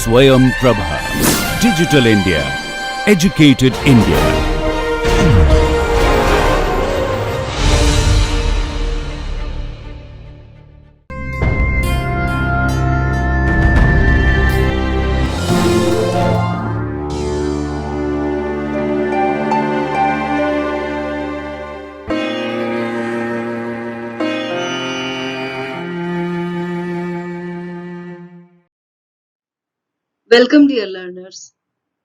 Swayam Prabha. Digital India. Educated India. Welcome dear learners.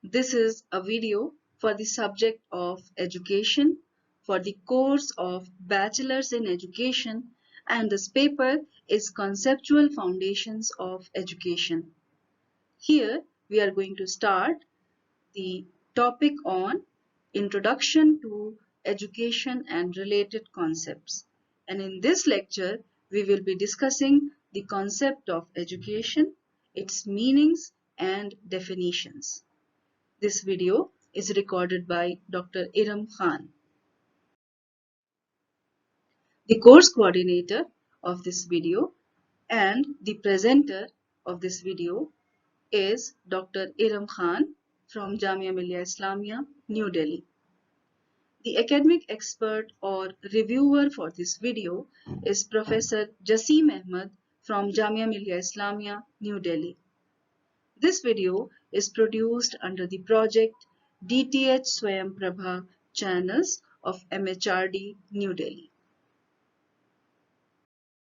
This is a video for the subject of education for the course of Bachelor's in Education, and this paper is Conceptual Foundations of Education. Here we are going to start the topic on Introduction to Education and Related Concepts. And in this lecture, we will be discussing the concept of education, its meanings and definitions. This video is recorded by Dr. Iram Khan. The course coordinator of this video and the presenter of this video is Dr. Iram Khan from Jamia Millia Islamia, New Delhi. The academic expert or reviewer for this video is Professor Jasim Ahmed from Jamia Millia Islamia, New Delhi. This video is produced under the project DTH Swayam Prabha channels of MHRD, New Delhi.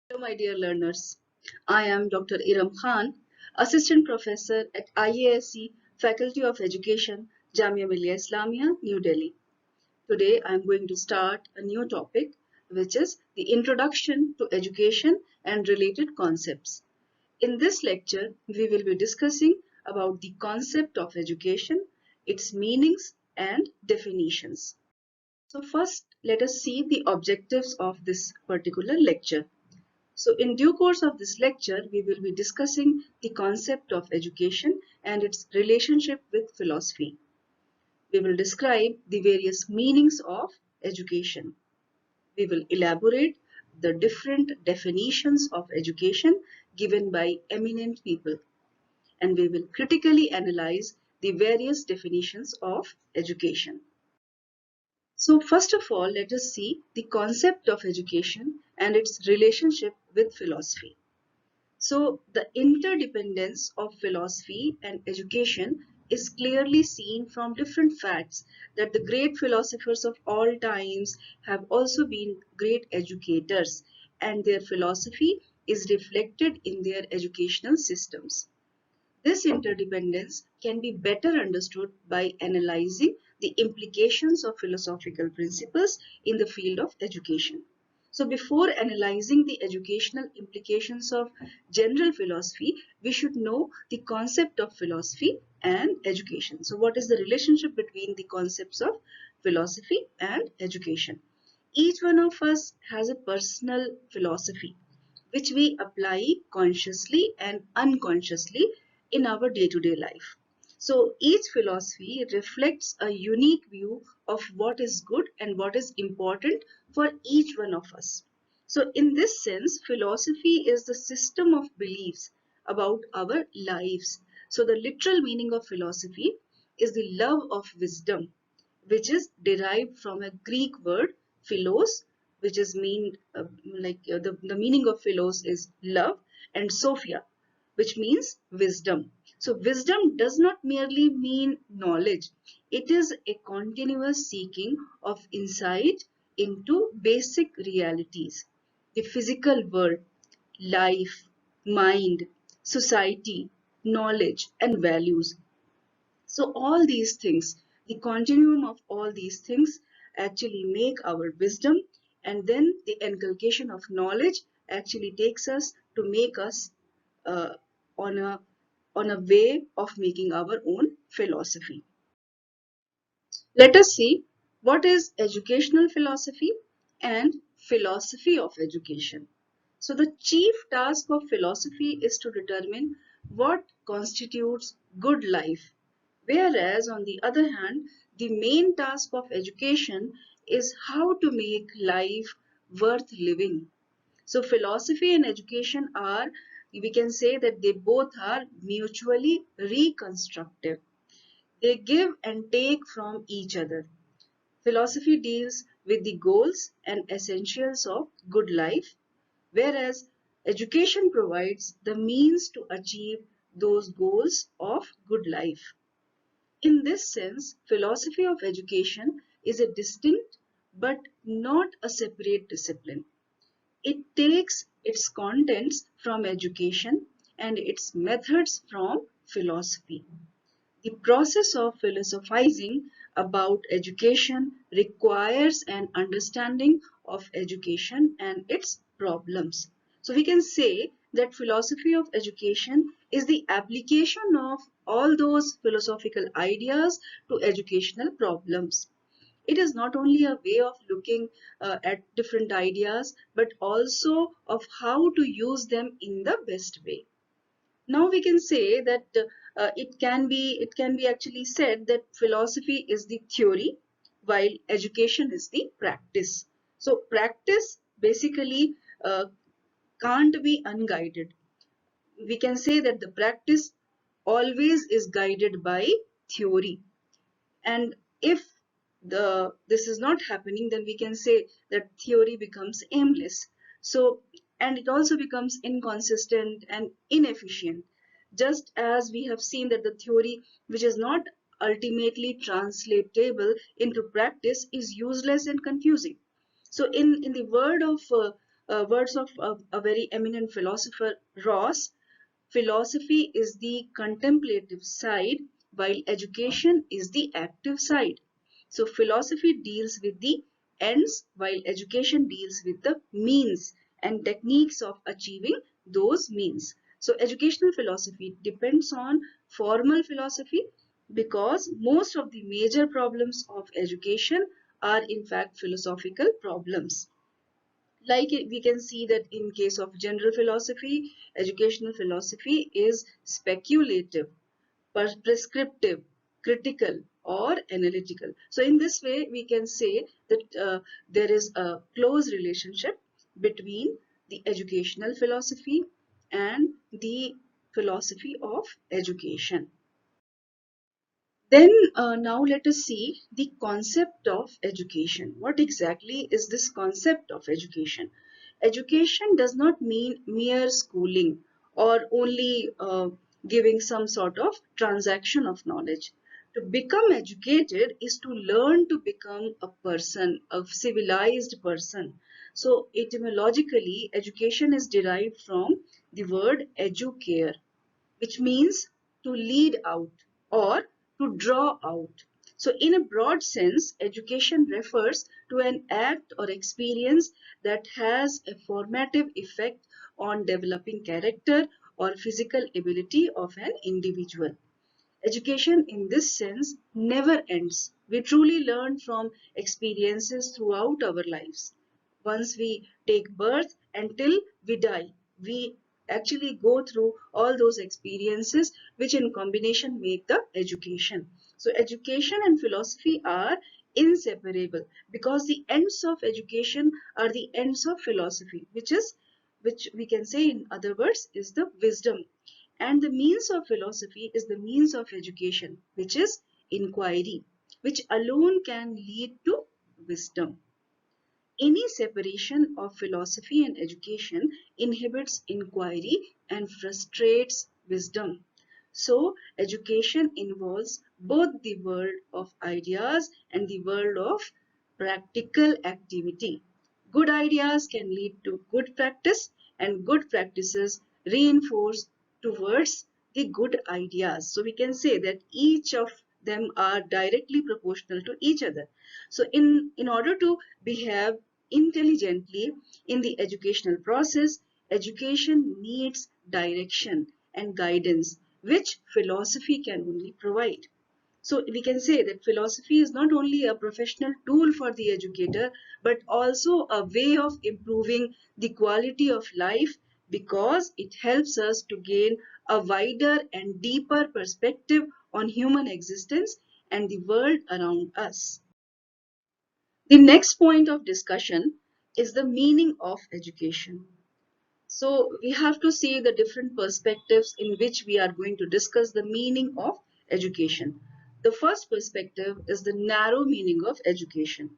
Hello my dear learners, I am Dr. Iram Khan, Assistant Professor at IASC Faculty of Education, Jamia Millia Islamia, New Delhi. Today I am going to start a new topic, which is the Introduction to Education and Related Concepts. In this lecture, we will be discussing about the concept of education, its meanings and definitions. So first, let us see the objectives of this particular lecture. So in due course of this lecture, we will be discussing the concept of education and its relationship with philosophy. We will describe the various meanings of education. We will elaborate the different definitions of education given by eminent people, and we will critically analyze the various definitions of education. So first of all, let us see the concept of education and its relationship with philosophy. So the interdependence of philosophy and education is clearly seen from different facts that the great philosophers of all times have also been great educators, and their philosophy is reflected in their educational systems. This interdependence can be better understood by analyzing the implications of philosophical principles in the field of education. So before analyzing the educational implications of general philosophy, we should know the concept of philosophy and education. So what is the relationship between the concepts of philosophy and education? Each one of us has a personal philosophy which we apply consciously and unconsciously in our day-to-day life. So each philosophy reflects a unique view of what is good and what is important for each one of us. So in this sense, philosophy is the system of beliefs about our lives. So the literal meaning of philosophy is the love of wisdom, which is derived from a Greek word philos, which is the meaning of philos is love, and Sophia, which means wisdom. So wisdom does not merely mean knowledge. It is a continuous seeking of insight into basic realities, the physical world, life, mind, society, knowledge, and values. So all these things, the continuum of all these things actually make our wisdom, and then the inculcation of knowledge actually takes us to make us uh, on a way of making our own philosophy. Let us see what is educational philosophy and philosophy of education. So the chief task of philosophy is to determine what constitutes good life, whereas on the other hand, the main task of education is how to make life worth living. So philosophy and education are we can say that they both are mutually reconstructive. They give and take from each other. Philosophy deals with the goals and essentials of good life, whereas education provides the means to achieve those goals of good life. In this sense, philosophy of education is a distinct but not a separate discipline. It takes its contents from education and its methods from philosophy. The process of philosophizing about education requires an understanding of education and its problems. So we can say that philosophy of education is the application of all those philosophical ideas to educational problems. It is not only a way of looking at different ideas, but also of how to use them in the best way. Now we can say that it can be actually said that philosophy is the theory while education is the practice. So practice basically can't be unguided. We can say that the practice always is guided by theory, and if this is not happening, then we can say that theory becomes aimless. So, and it also becomes inconsistent and inefficient, just as we have seen that the theory which is not ultimately translatable into practice is useless and confusing. So in the words of a very eminent philosopher Ross, philosophy is the contemplative side, while education is the active side. So philosophy deals with the ends, while education deals with the means and techniques of achieving those means. So educational philosophy depends on formal philosophy because most of the major problems of education are in fact philosophical problems. Like we can see that in case of general philosophy, educational philosophy is speculative, prescriptive, critical, or analytical. So in this way we can say that there is a close relationship between the educational philosophy and the philosophy of education. Then now let us see the concept of education. What exactly is this concept of education? Education does not mean mere schooling or only giving some sort of transaction of knowledge. To become educated is to learn to become a person, a civilized person. So etymologically, education is derived from the word educare, which means to lead out or to draw out. So, in a broad sense, education refers to an act or experience that has a formative effect on developing character or physical ability of an individual. Education in this sense never ends. We truly learn from experiences throughout our lives. Once we take birth until we die, we actually go through all those experiences which in combination make the education. So education and philosophy are inseparable because the ends of education are the ends of philosophy, which we can say in other words is the wisdom, and the means of philosophy is the means of education, which is inquiry, which alone can lead to wisdom. Any separation of philosophy and education inhibits inquiry and frustrates wisdom. So, education involves both the world of ideas and the world of practical activity. Good ideas can lead to good practice, and good practices reinforce towards the good ideas. So, we can say that each of them are directly proportional to each other. So, in order to behave intelligently in the educational process, education needs direction and guidance, which philosophy can only provide. So we can say that philosophy is not only a professional tool for the educator, but also a way of improving the quality of life because it helps us to gain a wider and deeper perspective on human existence and the world around us. The next point of discussion is the meaning of education. So we have to see the different perspectives in which we are going to discuss the meaning of education. The first perspective is the narrow meaning of education.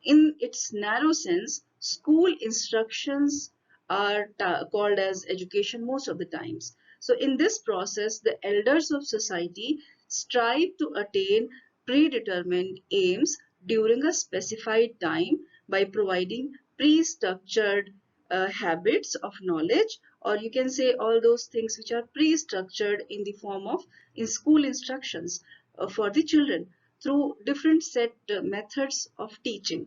In its narrow sense, school instructions are called as education most of the times. So in this process, the elders of society strive to attain predetermined aims during a specified time by providing pre-structured habits of knowledge, or you can say all those things which are pre-structured in the form of in school instructions for the children through different set methods of teaching.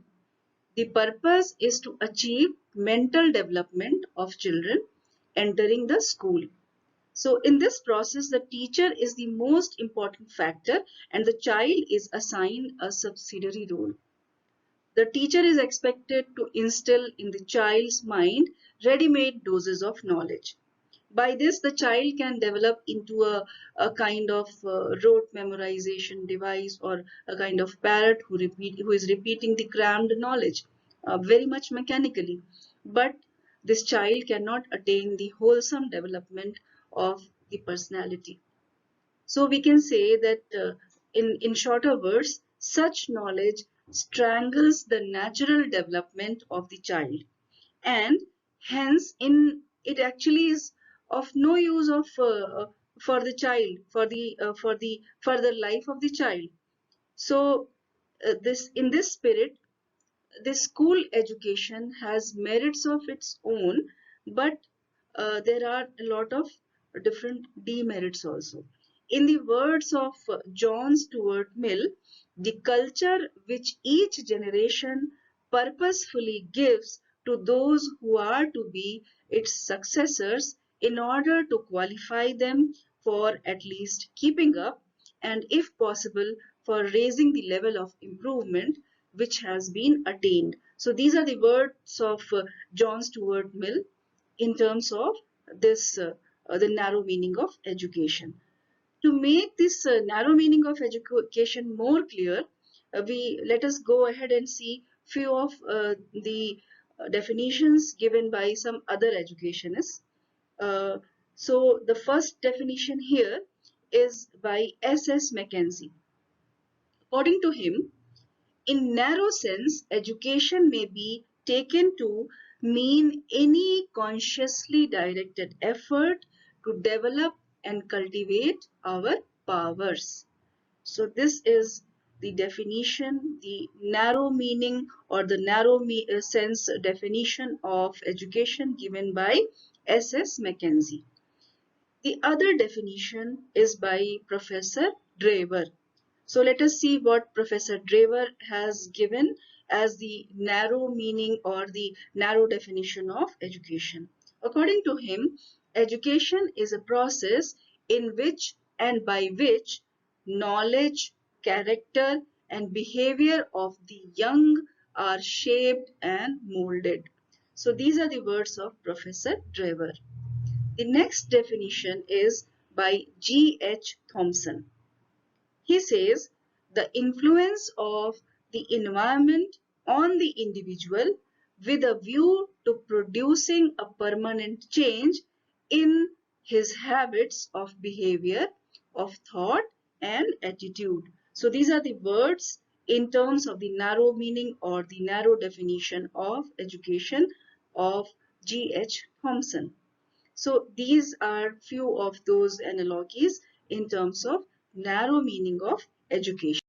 The purpose is to achieve mental development of children entering the school. So in this process, the teacher is the most important factor and the child is assigned a subsidiary role. The teacher is expected to instill in the child's mind ready-made doses of knowledge. By this, the child can develop into a kind of rote memorization device or a kind of parrot who is repeating the crammed knowledge very much mechanically. But this child cannot attain the wholesome development of the personality. So we can say that in shorter words, such knowledge strangles the natural development of the child, and hence in it actually is of no use of for the child, for the further life of the child. So this in this spirit, the school education has merits of its own, but there are a lot of different demerits also. In the words of John Stuart Mill, the culture which each generation purposefully gives to those who are to be its successors in order to qualify them for at least keeping up and, if possible, for raising the level of improvement which has been attained. So these are the words of John Stuart Mill in terms of this the narrow meaning of education. To make this narrow meaning of education more clear, we let us go ahead and see few of the definitions given by some other educationists. Uh, so the first definition here is by S.S. Mackenzie. According to him, in narrow sense, education may be taken to mean any consciously directed effort to develop and cultivate our powers. So this is the definition, the narrow meaning or the narrow sense definition of education given by S.S. Mackenzie. The other definition is by Professor Draver. So let us see what Professor Draver has given as the narrow meaning or the narrow definition of education. According to him, education is a process in which and by which knowledge, character, and behavior of the young are shaped and molded. So these are the words of Professor Draver. The next definition is by G. H. Thompson. He says the influence of the environment on the individual with a view to producing a permanent change in his habits of behavior, of thought and attitude. So these are the words in terms of the narrow meaning or the narrow definition of education of G. H. Thompson. So these are few of those analogies in terms of narrow meaning of education.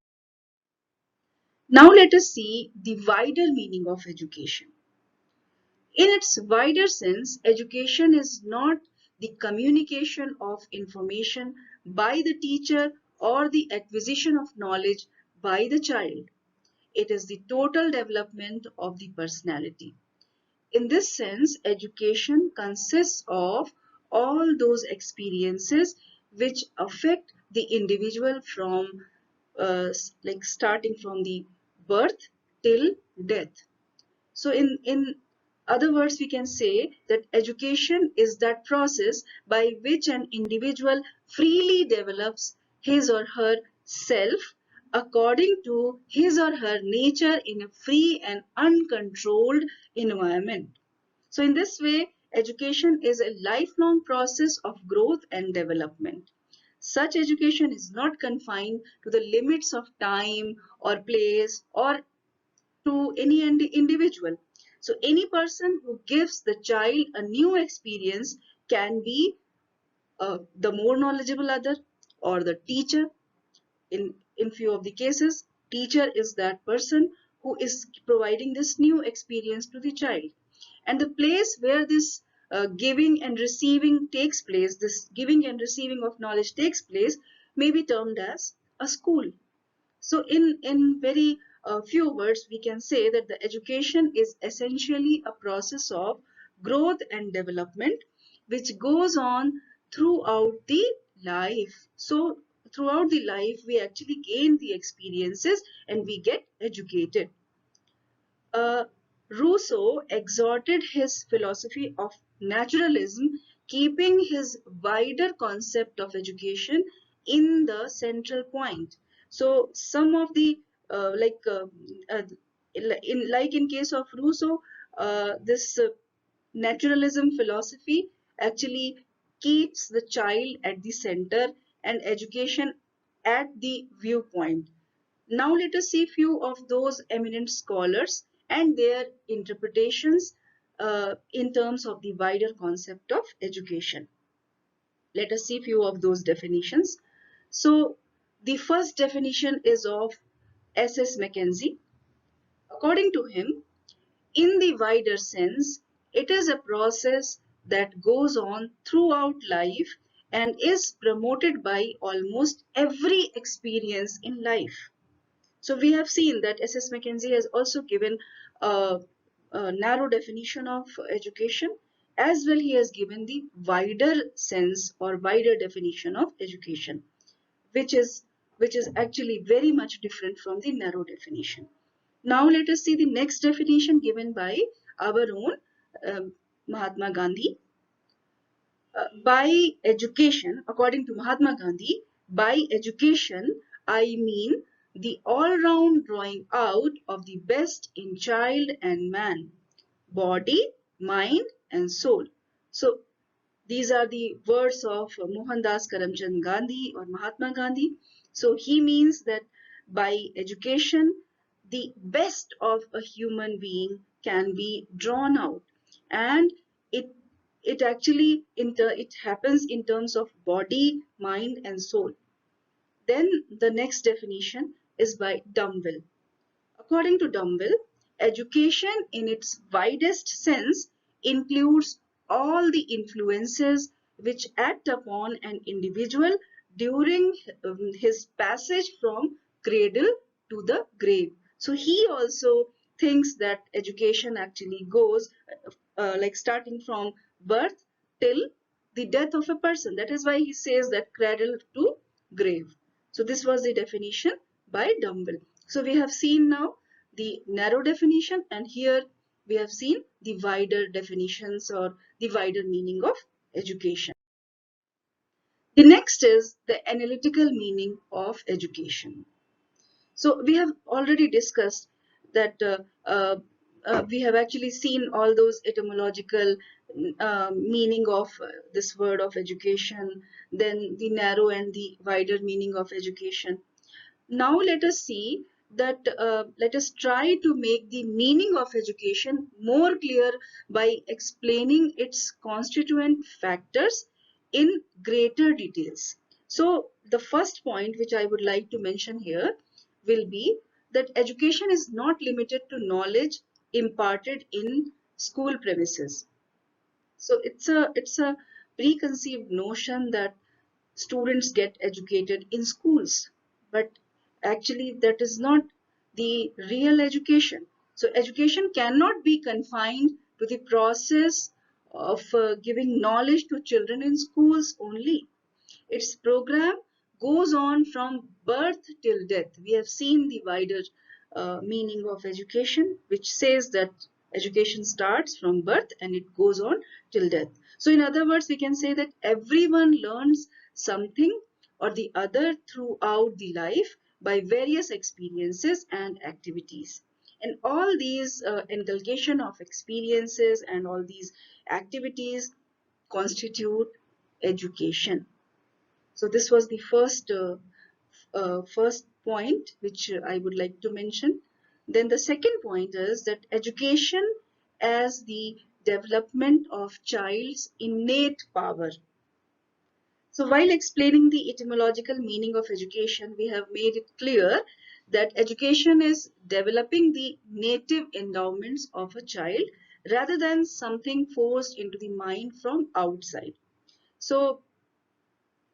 Now let us see the wider meaning of education. In its wider sense, education is not the communication of information by the teacher or the acquisition of knowledge by the child. It is the total development of the personality. In this sense, education consists of all those experiences which affect the individual from like starting from the birth till death. So in other words, we can say that education is that process by which an individual freely develops his or her self according to his or her nature in a free and uncontrolled environment. So in this way, education is a lifelong process of growth and development. Such education is not confined to the limits of time or place or to any individual. So any person who gives the child a new experience can be the more knowledgeable other or the teacher. In few of the cases, teacher is that person who is providing this new experience to the child. And the place where this giving and receiving takes place, this giving and receiving of knowledge takes place, may be termed as a school. So in very few words, we can say that the education is essentially a process of growth and development which goes on throughout the life. So throughout the life, we actually gain the experiences and we get educated. uh, Rousseau exhorted his philosophy of naturalism, keeping his wider concept of education in the central point. So some of the uh, like uh, uh, in case of Rousseau, this naturalism philosophy actually keeps the child at the center and education at the viewpoint. Now let us see few of those eminent scholars and their interpretations in terms of the wider concept of education. Let us see few of those definitions. So the first definition is of S.S. Mackenzie. According to him, in the wider sense, it is a process that goes on throughout life and is promoted by almost every experience in life. So we have seen that S.S. Mackenzie has also given a narrow definition of education, as well he has given the wider sense or wider definition of education, which is actually very much different from the narrow definition. Now let us see the next definition given by our own Mahatma Gandhi. By education, according to Mahatma Gandhi, by education, I mean the all-round drawing out of the best in child and man, body, mind, and soul. So these are the words of Mohandas Karamchand Gandhi or Mahatma Gandhi. So he means that by education, the best of a human being can be drawn out, and it it actually it happens in terms of body, mind, and soul. Then the next definition is by Dumville. According to Dumville, education in its widest sense includes all the influences which act upon an individual during his passage from cradle to the grave. So he also thinks that education actually goes like starting from birth till the death of a person. That is why he says that cradle to grave. So this was the definition by Dumville. So we have seen now the narrow definition, and here we have seen the wider definitions or the wider meaning of education. The next is the analytical meaning of education. So we have already discussed that we have actually seen all those etymological meaning of this word of education, then the narrow and the wider meaning of education. Now let us see that let us try to make the meaning of education more clear by explaining its constituent factors in greater details. So the first point which I would like to mention here will be that education is not limited to knowledge imparted in school premises. So it's a preconceived notion that students get educated in schools, but actually that is not the real education. So education cannot be confined to the process of giving knowledge to children in schools only. Its program goes on from birth till death. We have seen the wider meaning of education, which says that education starts from birth and it goes on till death. So in other words, we can say that everyone learns something or the other throughout the life by various experiences and activities. And all these inculcation of experiences and all these activities constitute education. So this was the first point which I would like to mention. Then the second point is that education as the development of child's innate power. So while explaining the etymological meaning of education, we have made it clear that education is developing the native endowments of a child rather than something forced into the mind from outside. So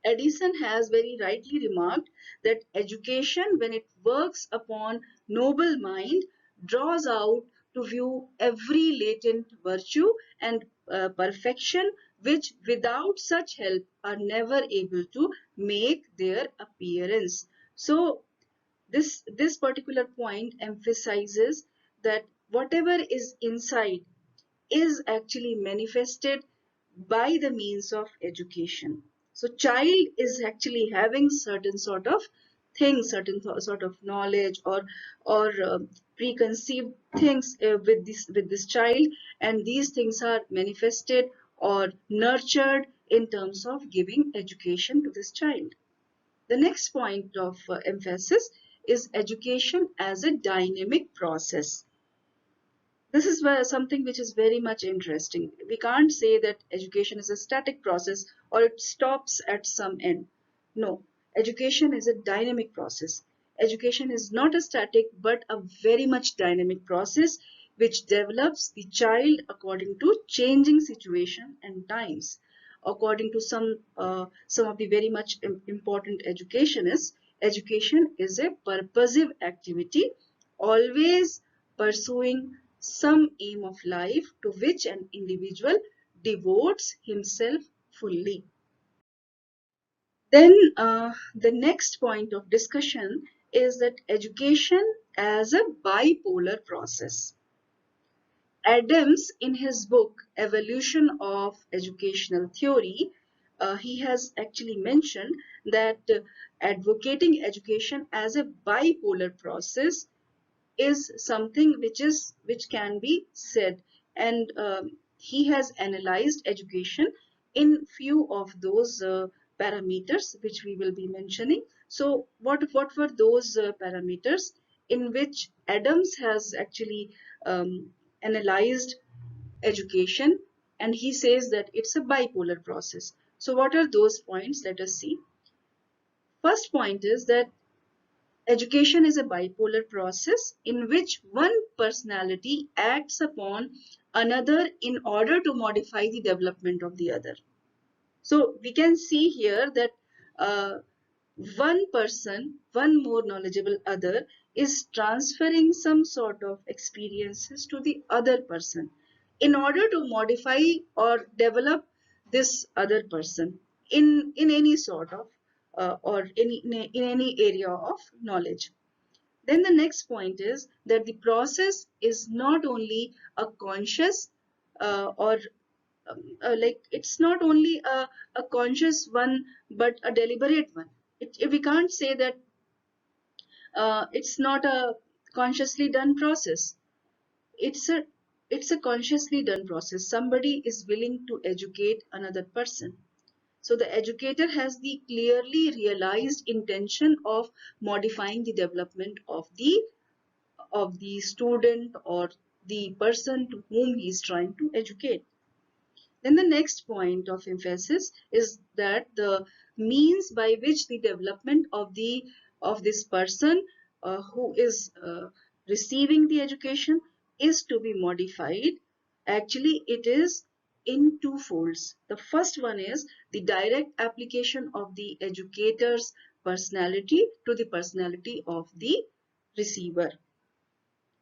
Edison has very rightly remarked that education, when it works upon noble mind, draws out to view every latent virtue and perfection which without such help are never able to make their appearance. So this particular point emphasizes that whatever is inside is actually manifested by the means of education. So child is actually having certain sort of things, certain sort of knowledge or preconceived things with this child, and these things are manifested or nurtured in terms of giving education to this child. The next point of emphasis is education as a dynamic process. This is where something which is very much interesting. We can't say that education is a static process or it stops at some end. No, education is a dynamic process. Education is not a static but a very much dynamic process which develops the child according to changing situation and times. According to some of the very much important educationists, education is a purposive activity, always pursuing some aim of life to which an individual devotes himself fully. Then the next point of discussion is that education as a bipolar process. Adams, in his book Evolution of Educational Theory, he has actually mentioned that advocating education as a bipolar process is something which can be said, and he has analyzed education in few of those parameters which we will be mentioning. So what were those parameters in which Adams has actually analyzed education, and he says that it's a bipolar process. So what are those points? Let us see. First point is that education is a bipolar process in which one personality acts upon another in order to modify the development of the other. So we can see here that uh, one person, one more knowledgeable other, is transferring some sort of experiences to the other person in order to modify or develop this other person in any sort of or in any area of knowledge. Then the next point is that the process is not only a conscious or like it's not only a conscious one but a deliberate one. We can't say that it's not a consciously done process. It's a it's a consciously done process. Somebody is willing to educate another person. So the educator has the clearly realized intention of modifying the development of the student or the person to whom he is trying to educate. Then the next point of emphasis is that the means by which the development of this person who is receiving the education is to be modified. Actually, it is in two folds. The first one is the direct application of the educator's personality to the personality of the receiver.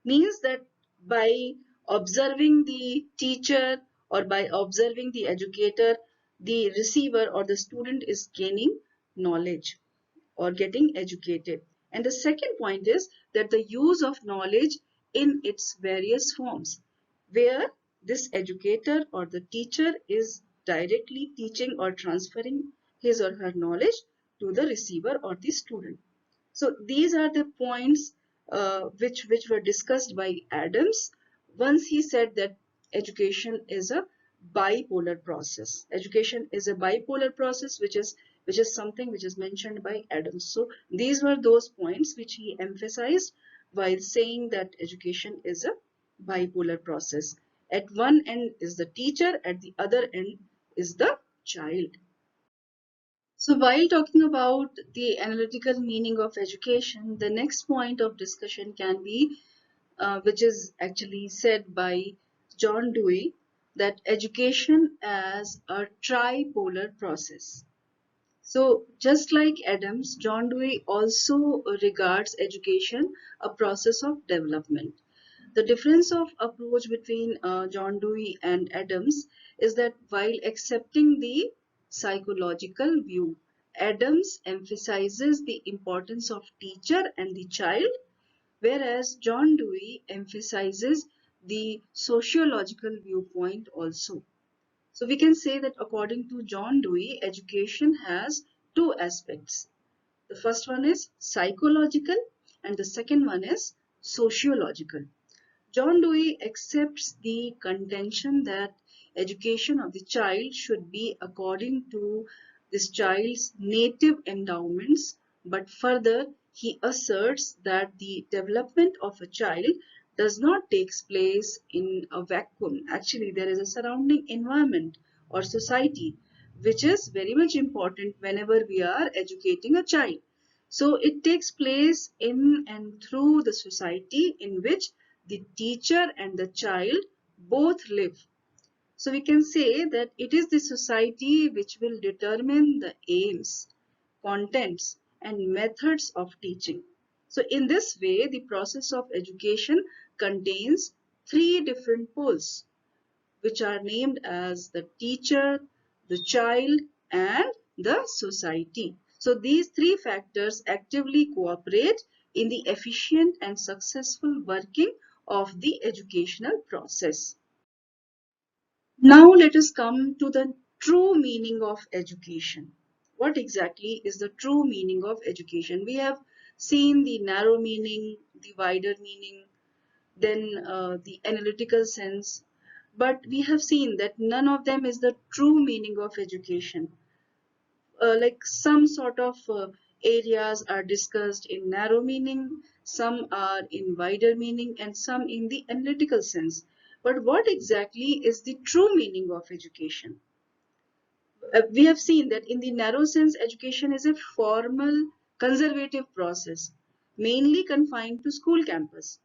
Means that by observing the teacher or by observing the educator, the receiver or the student is gaining knowledge or getting educated. And the second point is that the use of knowledge in its various forms, where this educator or the teacher is directly teaching or transferring his or her knowledge to the receiver or the student. So these are the points which were discussed by Adams. Once he said that education is a bipolar process. Education is a bipolar process, which is something which is mentioned by Adams. So these were those points which he emphasized while saying that education is a bipolar process. At one end is the teacher, at the other end is the child. So while talking about the analytical meaning of education, the next point of discussion can be, which is actually said by John Dewey, that education as a tripolar process. So just like Adams, John Dewey also regards education a process of development. The difference of approach between John Dewey and Adams is that while accepting the psychological view, Adams emphasizes the importance of teacher and the child, whereas John Dewey emphasizes the sociological viewpoint also. So we can say that according to John Dewey, education has two aspects. The first one is psychological and the second one is sociological. John Dewey accepts the contention that education of the child should be according to this child's native endowments, but further he asserts that the development of a child does not take place in a vacuum. Actually, there is a surrounding environment or society which is very much important whenever we are educating a child. So it takes place in and through the society in which the teacher and the child both live. So we can say that it is the society which will determine the aims, contents, and methods of teaching. So in this way, the process of education contains three different poles, which are named as the teacher, the child, and the society. So these three factors actively cooperate in the efficient and successful working of the educational process. Now let us come to the true meaning of education. What exactly is the true meaning of education? We have seen the narrow meaning, the wider meaning, then the analytical sense. But we have seen that none of them is the true meaning of education. Like some sort of areas are discussed in narrow meaning, some are in wider meaning, and some in the analytical sense. But what exactly is the true meaning of education? We have seen that in the narrow sense, education is a formal, conservative process, mainly confined to school campus.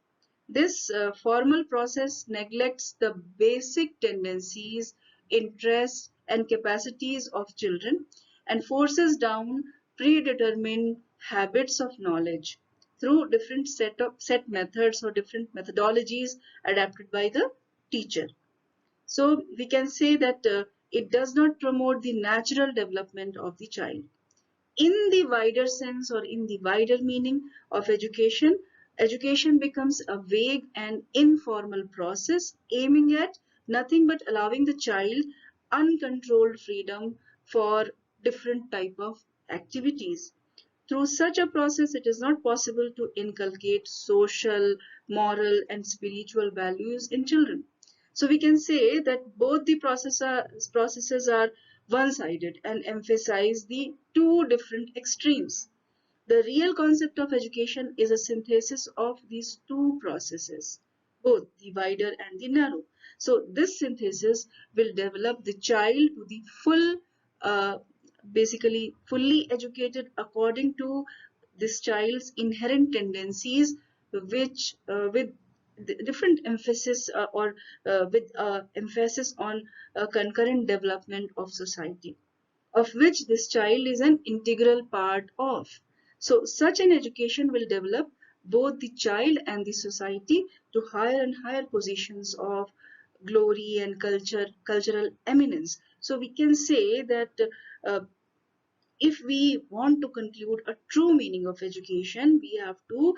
This formal process neglects the basic tendencies, interests, and capacities of children and forces down predetermined habits of knowledge through different set methods or different methodologies adapted by the teacher. So we can say that it does not promote the natural development of the child. In the wider sense or in the wider meaning of education, education becomes a vague and informal process aiming at nothing but allowing the child uncontrolled freedom for different type of activities. Through such a process, it is not possible to inculcate social, moral, and spiritual values in children. So we can say that both the processes are one-sided and emphasize the two different extremes. The real concept of education is a synthesis of these two processes, both the wider and the narrow. So this synthesis will develop the child to the uh, basically fully educated according to this child's inherent tendencies, which with different emphasis or with emphasis on concurrent development of society, of which this child is an integral part of. So such an education will develop both the child and the society to higher and higher positions of glory and cultural eminence. So we can say that uh, if we want to conclude a true meaning of education, we have to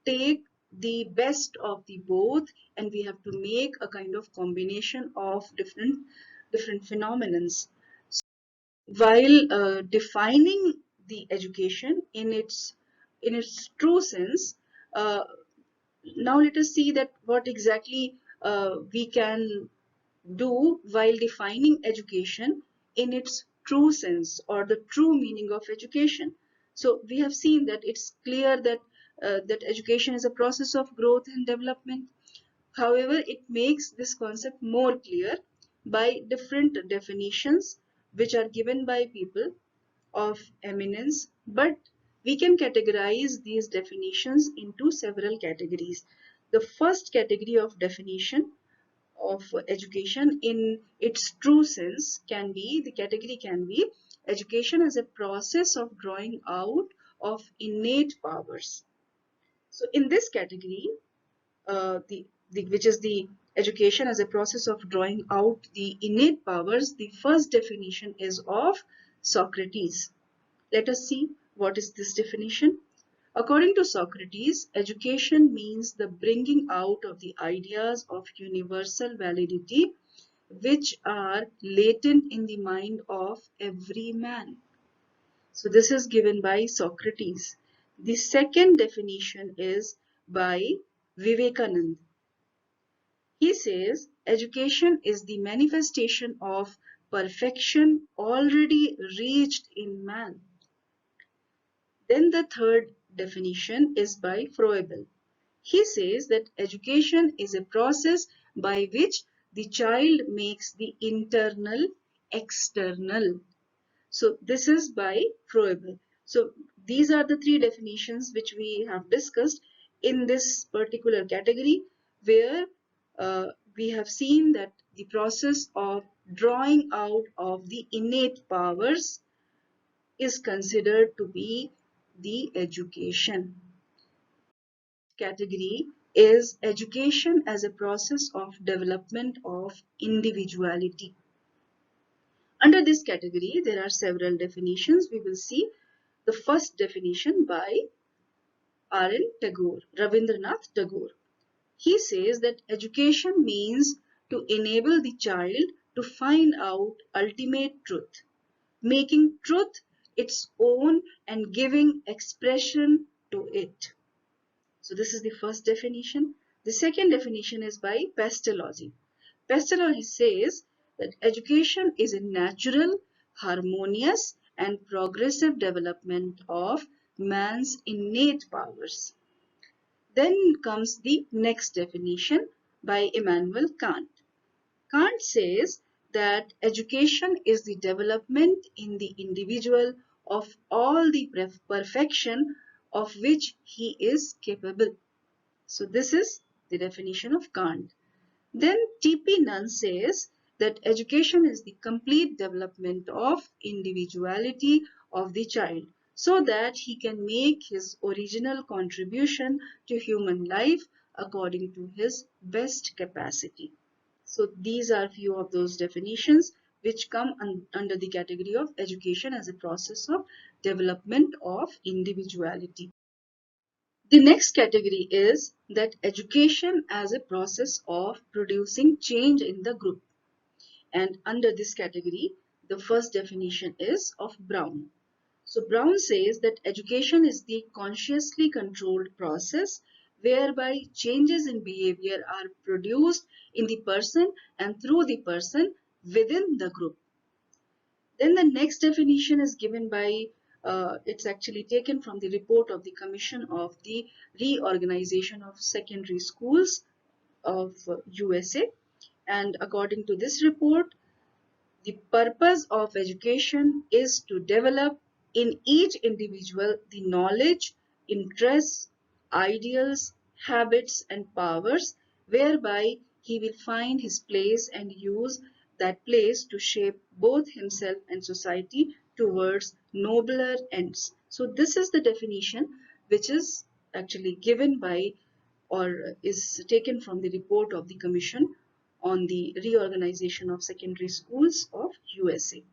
take the best of the both, and we have to make a kind of combination of different phenomenons while defining the education in its true sense. Uh, Now let us see that what exactly we can do while defining education in its true sense or the true meaning of education. So we have seen that it's clear that that education is a process of growth and development. However, it makes this concept more clear by different definitions which are given by people of eminence, but we can categorize these definitions into several categories. The first category of definition of education in its true sense can be, the category can be education as a process of drawing out of innate powers. So in this category, which is the education as a process of drawing out the innate powers, the first definition is of Socrates. Let us see what is this definition. According to Socrates, education means the bringing out of the ideas of universal validity which are latent in the mind of every man. So this is given by Socrates. The second definition is by Vivekanand. He says education is the manifestation of perfection already reached in man. Then the third definition is by Froebel. He says that education is a process by which the child makes the internal external. So this is by Froebel. So these are the three definitions which we have discussed in this particular category, where we have seen that the process of drawing out of the innate powers is considered to be the education. Category is education as a process of development of individuality. Under this category, there are several definitions. We will see the first definition by R.N. Tagore, Rabindranath Tagore. He says that education means to enable the child to find out ultimate truth, making truth its own and giving expression to it. So this is the first definition. The second definition is by Pestalozzi. Pestalozzi says that education is a natural, harmonious and progressive development of man's innate powers. Then comes the next definition by Immanuel Kant. Kant says that education is the development in the individual of all the perfection of which he is capable. So this is the definition of Kant. Then T.P. Nunn says that education is the complete development of individuality of the child so that he can make his original contribution to human life according to his best capacity. So these are few of those definitions which come under the category of education as a process of development of individuality. The next category is that education as a process of producing change in the group. And under this category, the first definition is of Brown. So Brown says that education is the consciously controlled process whereby changes in behavior are produced in the person and through the person within the group. Then the next definition is given by, it's actually taken from the report of the Commission of the Reorganization of Secondary Schools of USA. And according to this report, the purpose of education is to develop in each individual the knowledge, interests, ideals, habits, and powers whereby he will find his place and use that place to shape both himself and society towards nobler ends. So this is the definition which is actually given by or is taken from the report of the Commission on the Reorganization of Secondary Schools of USA.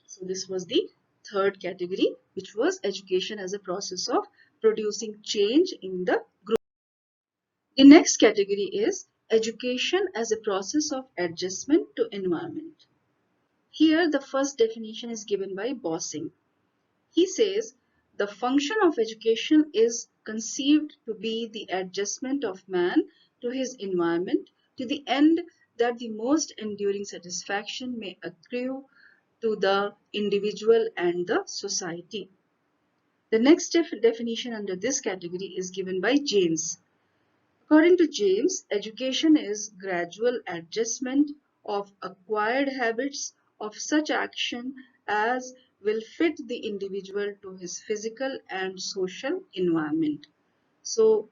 So this was the third category, which was education as a process of producing change in the group. The next category is education as a process of adjustment to environment. Here the first definition is given by Bossing. He says the function of education is conceived to be the adjustment of man to his environment to the end that the most enduring satisfaction may accrue to the individual and the society. The next definition under this category is given by James. According to James, education is gradual adjustment of acquired habits of such action as will fit the individual to his physical and social environment. So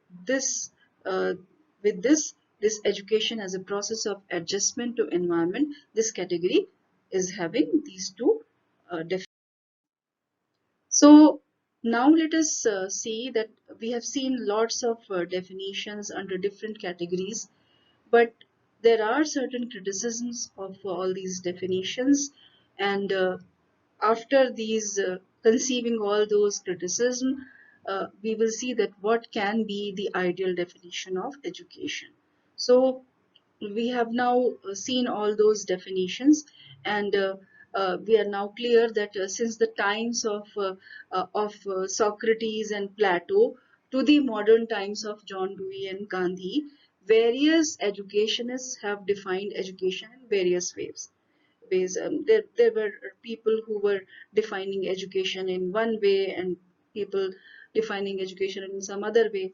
uh, with this education as a process of adjustment to environment, this category is having these two definitions. So now let us see that we have seen lots of definitions under different categories, but there are certain criticisms of all these definitions, and after these conceiving all those criticism, we will see that what can be the ideal definition of education. So we have now seen all those definitions, and we are now clear that since the times of Socrates and Plato to the modern times of John Dewey and Gandhi, various educationists have defined education in various ways. There were people who were defining education in one way and people defining education in some other way.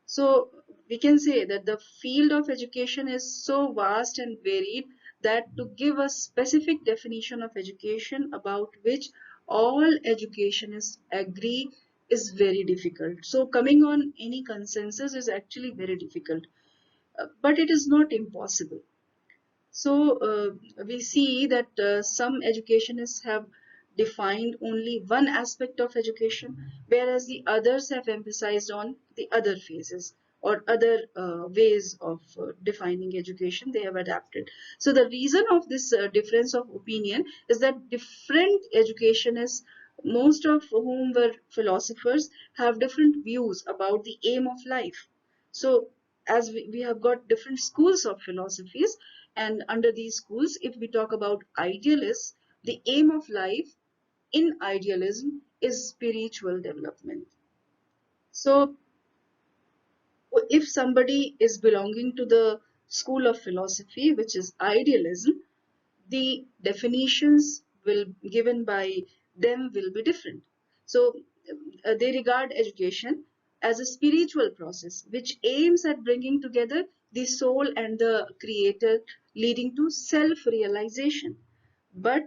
So we can say that the field of education is so vast and varied that to give a specific definition of education about which all educationists agree is very difficult. So coming on any consensus is actually very difficult, but it is not impossible. So we see that some educationists have defined only one aspect of education, whereas the others have emphasized on the other phases or other ways of defining education they have adapted. So the reason of this difference of opinion is that different educationists, most of whom were philosophers, have different views about the aim of life. So as we have got different schools of philosophies, and under these schools, if we talk about idealists, the aim of life in idealism is spiritual development. So if somebody is belonging to the school of philosophy, which is idealism, the definitions will given by them will be different. So they regard education as a spiritual process which aims at bringing together the soul and the creator, leading to self-realization. But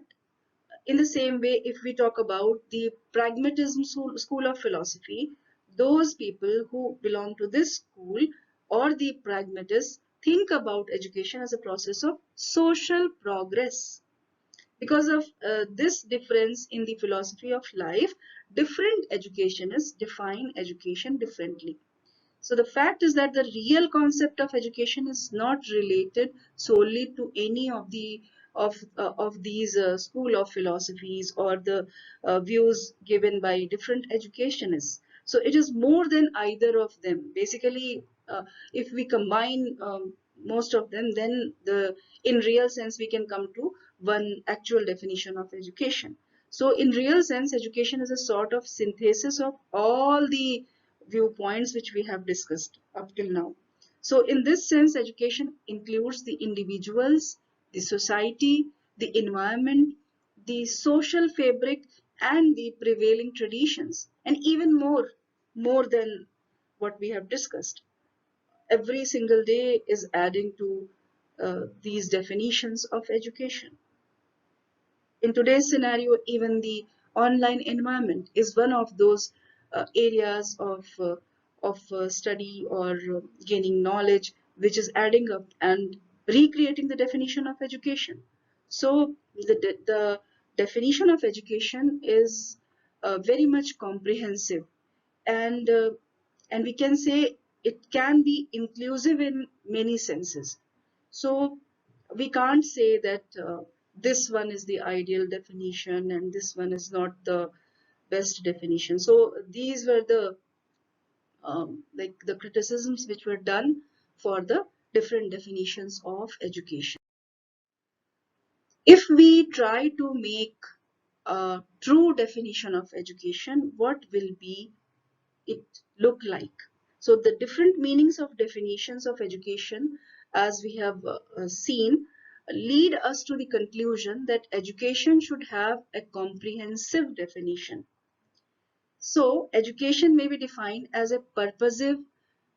in the same way, if we talk about the pragmatism school of philosophy, those people who belong to this school or the pragmatists think about education as a process of social progress. Because of this difference in the philosophy of life, different educationists define education differently. So the fact is that the real concept of education is not related solely to any of these school of philosophies or the views given by different educationists. So it is more than either of them. Basically, if we combine most of them, then in real sense we can come to one actual definition of education. So in real sense, education is a sort of synthesis of all the viewpoints which we have discussed up till now. So in this sense, education includes the individuals, the society, the environment, the social fabric, and the prevailing traditions, and even more than what we have discussed. Every single day is adding to these definitions of education. In today's scenario, even the online environment is one of those areas of study or gaining knowledge, which is adding up and recreating the definition of education. So the definition of education is very much comprehensive, and and we can say it can be inclusive in many senses. So we can't say that this one is the ideal definition and this one is not the best definition. So these were the like the criticisms which were done for the different definitions of education. If we try to make a true definition of education, what will be it look like? So the different meanings of definitions of education, as we have seen, lead us to the conclusion that education should have a comprehensive definition. So education may be defined as a purposive,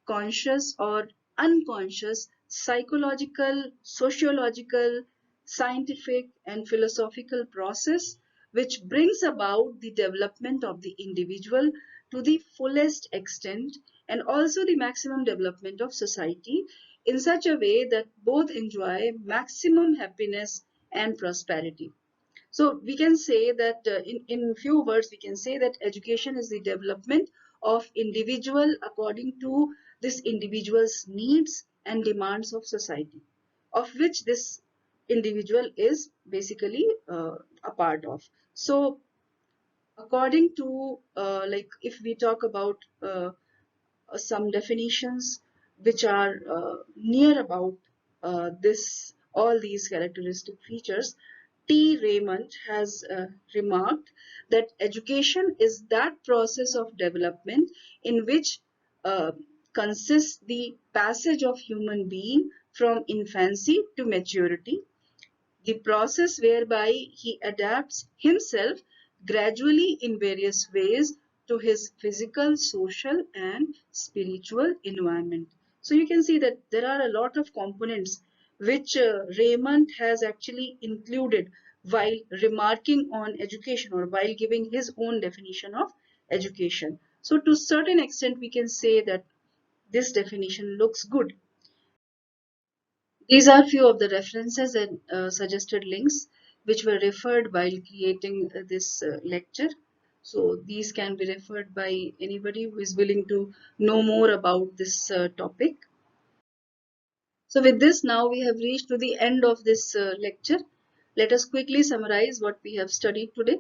conscious or unconscious, psychological, sociological, scientific and philosophical process which brings about the development of the individual to the fullest extent and also the maximum development of society in such a way that both enjoy maximum happiness and prosperity. So we can say that in few words, we can say that education is the development of individual according to this individual's needs and demands of society, of which this individual is basically a part of. So according to like if we talk about some definitions which are near about this all these characteristic features, T. Raymond has remarked that education is that process of development in which uh, consists the passage of human being from infancy to maturity, the process whereby he adapts himself gradually in various ways to his physical, social, and spiritual environment. So you can see that there are a lot of components which Raymond has actually included while remarking on education or while giving his own definition of education. So to a certain extent, we can say that this definition looks good. These are few of the references and suggested links which were referred while creating this lecture. So these can be referred by anybody who is willing to know more about this topic. So with this, now we have reached to the end of this lecture. Let us quickly summarize what we have studied today.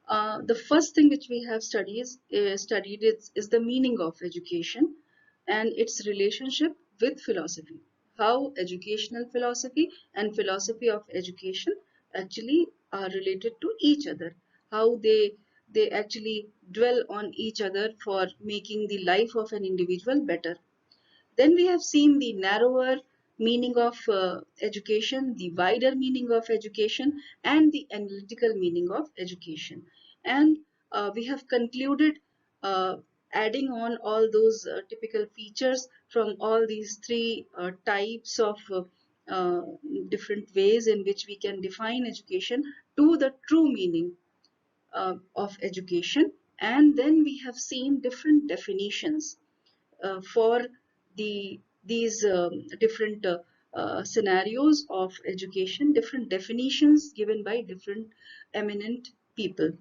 The first thing which we have studied is the meaning of education and its relationship with philosophy. How educational philosophy and philosophy of education actually are related to each other. How they actually dwell on each other for making the life of an individual better. Then we have seen the narrower meaning of education, the wider meaning of education, and the analytical meaning of education. And we have concluded uh, adding on all those typical features from all these three types of uh, different ways in which we can define education to the true meaning of education. And then we have seen different definitions for these different scenarios of education, different definitions given by different eminent people.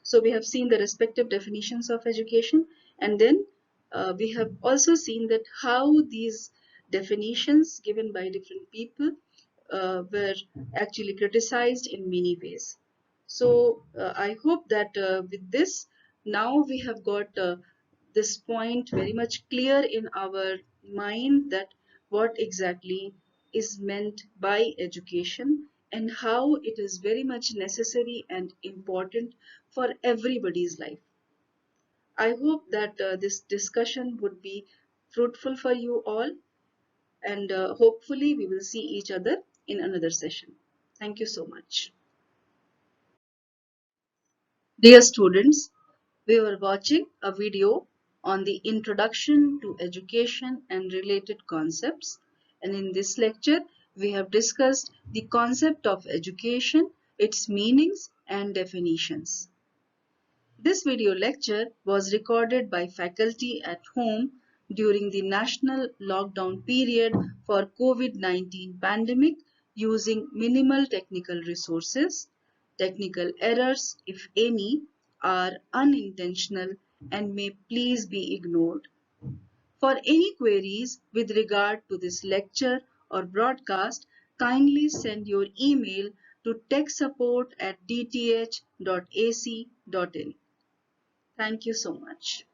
So we have seen the respective definitions of education, and then we have also seen that how these definitions given by different people were actually criticized in many ways. So I hope that with this, now we have got this point very much clear in our mind that what exactly is meant by education and how it is very much necessary and important for everybody's life. I hope that this discussion would be fruitful for you all, and hopefully we will see each other in another session. Thank you so much. Dear students, we were watching a video on the introduction to education and related concepts, and in this lecture we have discussed the concept of education, its meanings and definitions. This video lecture was recorded by faculty at home during the national lockdown period for COVID-19 pandemic using minimal technical resources. Technical errors, if any, are unintentional and may please be ignored. For any queries with regard to this lecture or broadcast, kindly send your email to techsupport@dth.ac.in. Thank you so much.